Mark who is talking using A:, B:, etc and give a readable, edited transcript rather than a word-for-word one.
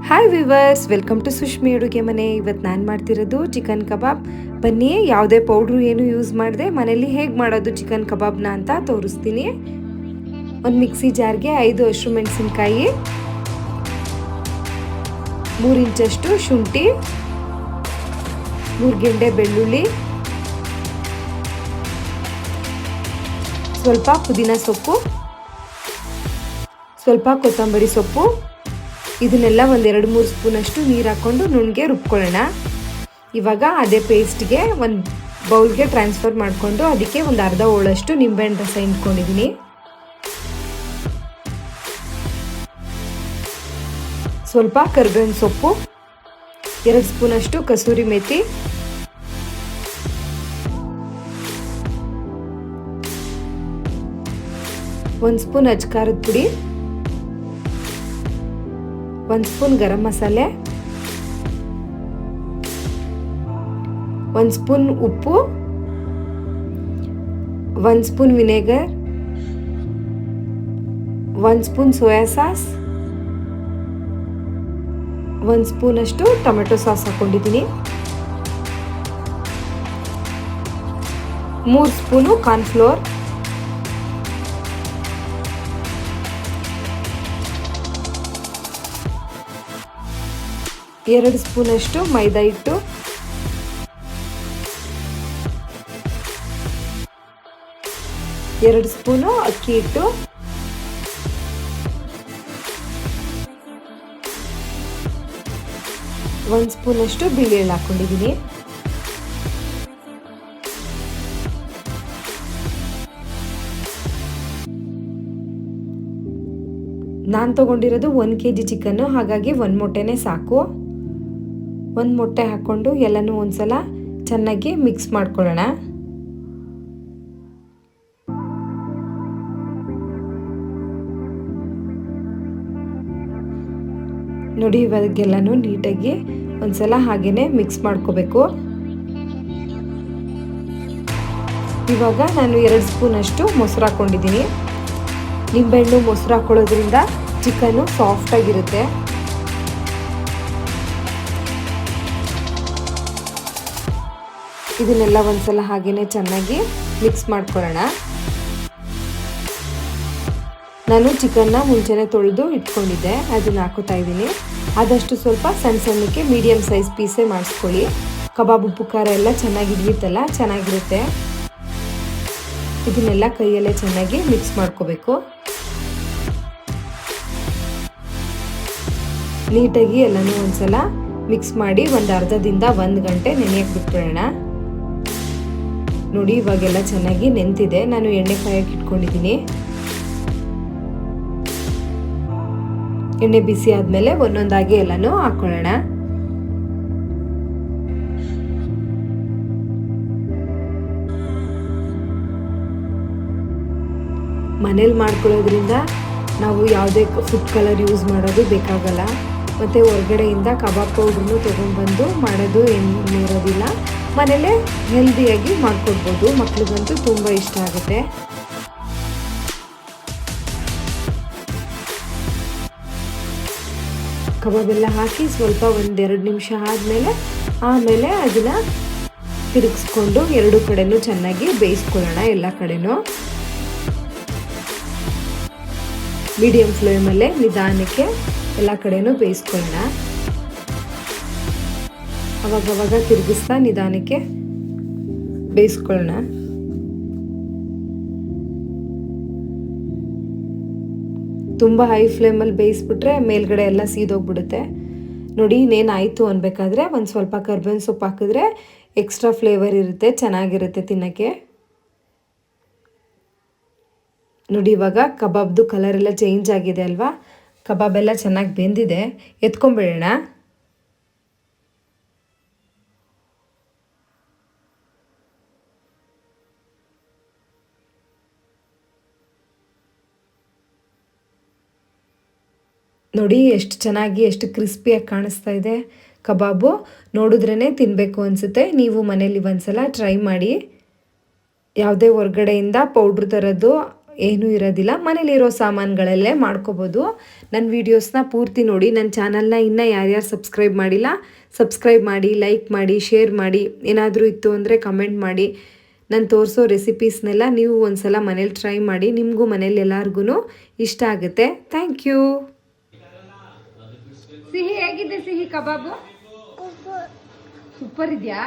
A: Hi viewers, welcome to ಸುಷ್ಮಿ ಅಡುಗೆ ಮನೆ. ಇವತ್ತು ನಾನು ಮಾಡ್ತಿರೋದು ಚಿಕನ್ ಕಬಾಬ್. ಬನ್ನಿ, ಯಾವುದೇ ಪೌಡ್ರು ಏನು ಯೂಸ್ ಮಾಡಿದೆ ಮನೇಲಿ ಹೇಗೆ ಮಾಡೋದು ಚಿಕನ್ ಕಬಾಬ್ನ ಅಂತ ತೋರಿಸ್ತೀನಿ. ಒಂದು ಮಿಕ್ಸಿ ಜಾರ್ಗೆ 5 ಹಸಿಮೆಣಸಿನ್ಕಾಯಿ, 3 ಇಂಚಷ್ಟು ಶುಂಠಿ, 3 ಗೆಡ್ಡೆ ಬೆಳ್ಳುಳ್ಳಿ, ಸ್ವಲ್ಪ ಪುದೀನ ಸೊಪ್ಪು, ಸ್ವಲ್ಪ ಕೊತ್ತಂಬರಿ ಸೊಪ್ಪು, ಇದನ್ನೆಲ್ಲ ಒಂದು 2-3 ಸ್ಪೂನಷ್ಟು ನೀರು ಹಾಕ್ಕೊಂಡು ನುಣ್ಣಗೆ ರುಬ್ಕೊಳ್ಳೋಣ. ಇವಾಗ ಅದೇ ಪೇಸ್ಟ್ಗೆ ಒಂದು ಬೌಲ್ಗೆ ಟ್ರಾನ್ಸ್ಫರ್ ಮಾಡಿಕೊಂಡು ಅದಕ್ಕೆ ಒಂದು ಅರ್ಧ ಹೋಳಷ್ಟು ನಿಂಬೆಹಣ್ಣು ರಸ ಹಿಂಡ್ಕೊಂಡಿದ್ದೀನಿ. ಸ್ವಲ್ಪ ಕರಿಬೇವಿನ ಸೊಪ್ಪು, 2 ಸ್ಪೂನಷ್ಟು ಕಸೂರಿ ಮೇಥಿ, ಒಂದು ಸ್ಪೂನ್ ಅಜ್ಕಾರದ ಪುಡಿ, 1 ಸ್ಪೂನ್ ಗರಂ ಮಸಾಲೆ, 1 ಸ್ಪೂನ್ ಉಪ್ಪು, 1 spoon vinegar, 1 spoon soya sauce, 1 ಸ್ಪೂನಷ್ಟು ಟೊಮೆಟೊ ಸಾಸ್ ಹಾಕೊಂಡಿದ್ದೀನಿ, 3 ಸ್ಪೂನು ಕಾರ್ನ್ಫ್ಲೋರ್, 2 ಸ್ಪೂನಷ್ಟು ಮೈದಾ ಹಿಟ್ಟು, 2 ಸ್ಪೂನು ಅಕ್ಕಿ ಹಿಟ್ಟು, 1 ಸ್ಪೂನಷ್ಟು ಬಿಳಿ ಎಳ್ಳು ಹಾಕೊಂಡಿದ್ದೀನಿ. ನಾನು ತಗೊಂಡಿರೋದು 1 kg ಚಿಕನ್ನು, ಹಾಗಾಗಿ 1 ಮೊಟ್ಟೆನೇ ಸಾಕು. 1 ಮೊಟ್ಟೆ ಹಾಕ್ಕೊಂಡು ಎಲ್ಲನೂ ಒಂದ್ಸಲ ಚೆನ್ನಾಗಿ ಮಿಕ್ಸ್ ಮಾಡ್ಕೊಳ್ಳೋಣ. ನೋಡಿ, ಇವಾಗೆಲ್ಲನೂ ನೀಟಾಗಿ ಒಂದ್ಸಲ ಹಾಗೇನೆ ಮಿಕ್ಸ್ ಮಾಡ್ಕೋಬೇಕು. ಇವಾಗ ನಾನು 2 ಸ್ಪೂನಷ್ಟು ಮೊಸರು ಹಾಕ್ಕೊಂಡಿದ್ದೀನಿ. ನಿಂಬೆಹಣ್ಣು ಮೊಸರು ಹಾಕೊಳ್ಳೋದ್ರಿಂದ ಚಿಕನ್ನು ಸಾಫ್ಟಾಗಿರುತ್ತೆ. ಇದನ್ನೆಲ್ಲ ಒಂದ್ಸಲ ಹಾಗೇನೆ ಚೆನ್ನಾಗಿ ಮಿಕ್ಸ್ ಮಾಡ್ಕೊಳ್ಳೋಣ. ನಾನು ಚಿಕನ್ನ ಮುಂಚೆನೆ ತೊಳೆದು ಇಟ್ಕೊಂಡಿದ್ದೆ, ಅದನ್ನ ಹಾಕೋತಾ ಇದ್ದೀನಿ. ಆದಷ್ಟು ಸ್ವಲ್ಪ ಸಣ್ಣ ಸಣ್ಣಕ್ಕೆ ಮೀಡಿಯಂ ಸೈಜ್ ಪೀಸೇ ಮಾಡಿಸ್ಕೊಳ್ಳಿ. ಕಬಾಬ್ ಉಪ್ಪು ಖಾರ ಎಲ್ಲ ಚೆನ್ನಾಗಿ ಹಿಡಿಯುತ್ತಲ್ಲ, ಚೆನ್ನಾಗಿರುತ್ತೆ. ಇದನ್ನೆಲ್ಲ ಕೈಯಲ್ಲೇ ಚೆನ್ನಾಗಿ ಮಿಕ್ಸ್ ಮಾಡ್ಕೋಬೇಕು. ನೀಟಾಗಿ ಎಲ್ಲನೂ ಒಂದ್ಸಲ ಮಿಕ್ಸ್ ಮಾಡಿ ಒಂದು ಅರ್ಧದಿಂದ 1 ಗಂಟೆ ನೆನೆಯಕ್ಕೆ ಬಿಟ್ಬಿಡೋಣ. ನೋಡಿ, ಇವಾಗೆಲ್ಲ ಚೆನ್ನಾಗಿ ನೆಂತಿದೆ. ನಾನು ಎಣ್ಣೆ ಕಾಯಕ್ಕೆ ಇಟ್ಕೊಂಡಿದ್ದೀನಿ. ಎಣ್ಣೆ ಬಿಸಿ ಆದಮೇಲೆ ಒಂದೊಂದಾಗಿ ಎಲ್ಲನೂ ಹಾಕೊಳ್ಳೋಣ. ಮನೇಲಿ ಮಾಡ್ಕೊಳ್ಳೋದ್ರಿಂದ ನಾವು ಯಾವುದೇ ಫುಡ್ ಕಲರ್ ಯೂಸ್ ಮಾಡೋದು ಬೇಕಾಗಲ್ಲ. ಮತ್ತು ಹೊರಗಡೆಯಿಂದ ಕಬಾಬ್ ಪೌಡ್ರನ್ನು ತೊಗೊಂಡ್ಬಂದು ಮಾಡೋದು ಏನು ಇರೋದಿಲ್ಲ. ಮನೇಲೇ ಹೆಲ್ದಿಯಾಗಿ ಮಾಡ್ಕೊಡ್ಬೋದು. ಮಕ್ಳಿಗಂತೂ ತುಂಬ ಇಷ್ಟ ಆಗುತ್ತೆ. ಕಬಾಬೆಲ್ಲ ಹಾಕಿ ಸ್ವಲ್ಪ 1-2 ನಿಮಿಷ ಆಮೇಲೆ ಅದನ್ನು ತಿರುಗಿಸ್ಕೊಂಡು 2 ಕಡೆನೂ ಚೆನ್ನಾಗಿ ಬೇಯಿಸ್ಕೊಳ್ಳೋಣ. ಎಲ್ಲ ಕಡೆನೂ ಮೀಡಿಯಂ ಫ್ಲೇಮಲ್ಲೇ ನಿಧಾನಕ್ಕೆ ಎಲ್ಲ ಕಡೆನೂ ಬೇಯಿಸ್ಕೊಳ್ಳೋಣ. ಅವಾಗವಾಗ ತಿರುಗಿಸ್ತಾ ನಿಧಾನಕ್ಕೆ ಬೇಯಿಸ್ಕೊಳ್ಳೋಣ. ತುಂಬ ಹೈ ಫ್ಲೇಮಲ್ಲಿ ಬೇಯಿಸ್ಬಿಟ್ರೆ ಮೇಲ್ಗಡೆ ಎಲ್ಲ ಸೀದೋಗ್ಬಿಡುತ್ತೆ. ನೋಡಿ, ಇನ್ನೇನಾಯಿತು ಅನ್ಬೇಕಾದ್ರೆ ಒಂದು ಸ್ವಲ್ಪ ಕರಿಬೇವಿನ ಸೊಪ್ಪು ಹಾಕಿದ್ರೆ ಎಕ್ಸ್ಟ್ರಾ ಫ್ಲೇವರ್ ಇರುತ್ತೆ, ಚೆನ್ನಾಗಿರುತ್ತೆ ತಿನ್ನೋಕ್ಕೆ. ನೋಡಿ, ಇವಾಗ ಕಬಾಬ್ದು ಕಲರ್ ಎಲ್ಲ ಚೇಂಜ್ ಆಗಿದೆ ಅಲ್ವಾ? ಕಬಾಬ್ ಎಲ್ಲ ಚೆನ್ನಾಗಿ ಬೆಂದಿದೆ. ಎತ್ಕೊಂಡ್ಬಿಡೋಣ. ನೋಡಿ, ಎಷ್ಟು ಚೆನ್ನಾಗಿ ಎಷ್ಟು ಕ್ರಿಸ್ಪಿಯಾಗಿ ಕಾಣಿಸ್ತಾ ಇದೆ ಕಬಾಬು. ನೋಡಿದ್ರೇ ತಿನ್ನಬೇಕು ಅನಿಸುತ್ತೆ. ನೀವು ಮನೇಲಿ ಒಂದ್ಸಲ ಟ್ರೈ ಮಾಡಿ. ಯಾವುದೇ ಹೊರಗಡೆಯಿಂದ ಪೌಡ್ರ್ ತರೋದು ಏನೂ ಇರೋದಿಲ್ಲ, ಮನೇಲಿರೋ ಸಾಮಾನುಗಳಲ್ಲೇ ಮಾಡ್ಕೋಬೋದು. ನನ್ನ ವೀಡಿಯೋಸ್ನ ಪೂರ್ತಿ ನೋಡಿ. ನನ್ನ ಚಾನಲ್ನ ಇನ್ನೂ ಯಾರ್ಯಾರು ಸಬ್ಸ್ಕ್ರೈಬ್ ಮಾಡಿಲ್ಲ ಸಬ್ಸ್ಕ್ರೈಬ್ ಮಾಡಿ, ಲೈಕ್ ಮಾಡಿ, ಶೇರ್ ಮಾಡಿ. ಏನಾದರೂ ಇತ್ತು ಅಂದರೆ ಕಮೆಂಟ್ ಮಾಡಿ. ನಾನು ತೋರಿಸೋ ರೆಸಿಪೀಸ್ನೆಲ್ಲ ನೀವು ಒಂದ್ಸಲ ಮನೇಲಿ ಟ್ರೈ ಮಾಡಿ. ನಿಮಗೂ ಮನೇಲಿ ಎಲ್ಲರಿಗೂ ಇಷ್ಟ ಆಗುತ್ತೆ. Thank you. ಸಿಹಿ ಹೇಗಿದೆ? ಸಿಹಿ ಕಬಾಬು ಸೂಪರ್ ಇದೆಯಾ?